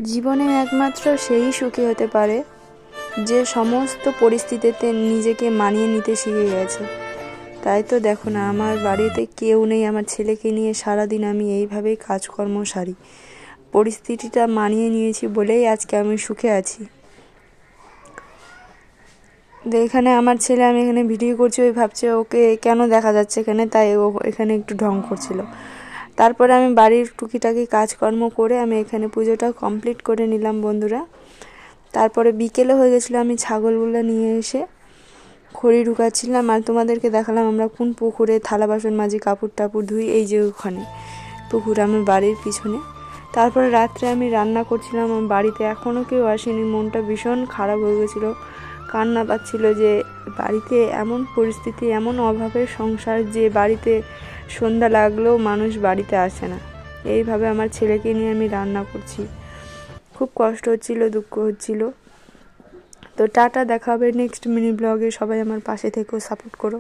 জীবনে একমাত্র সেই সুখী হতে পারে যে সমস্ত পরিস্থিতিতে নিজেকে মানিয়ে নিতে শিখে গেছে। তাই তো দেখো না, আমার বাড়িতে কেউ নেই, আমার ছেলেকে নিয়ে সারাদিন আমি এইভাবেই কাজকর্ম সারি। পরিস্থিতিটা মানিয়ে নিয়েছি বলেই আজকে আমি সুখে আছি। এখানে আমার ছেলে, আমি এখানে ভিডিও করছি, ওই ভাবছে ওকে কেন দেখা যাচ্ছে এখানে, তাই ও এখানে একটু ঢং করছিল। তারপরে আমি বাড়ির টুকিটাকি কাজকর্ম করে আমি এখানে পুজোটা কমপ্লিট করে নিলাম বন্ধুরা। তারপরে বিকেলে হয়ে গেছিলো, আমি ছাগলগুলো নিয়ে এসে খড়ি ঢুকাচ্ছিলাম আর তোমাদেরকে দেখালাম আমরা কোন পুকুরে থালা বাসন মাজি, কাপড় টাপড় ধুই, এই যে ওখানে পুকুর আমার বাড়ির পিছনে। তারপরে রাত্রে আমি রান্না করছিলাম, আমার বাড়িতে এখনও কেউ আসেনি, মনটা ভীষণ খারাপ হয়ে গেছিলো, কান্না পাচ্ছিল যে বাড়িতে এমন পরিস্থিতি, এমন অভাবের সংসার যে বাড়িতে সন্ধ্যা লাগলেও মানুষ বাড়িতে আসে না। এইভাবে আমার ছেলেকে নিয়ে আমি রান্না করছি, খুব কষ্ট হচ্ছিল, দুঃখ হচ্ছিল। তো টাটা, দেখা হবে নেক্সট মিনি ব্লগে। সবাই আমার পাশে থেকেও সাপোর্ট করো।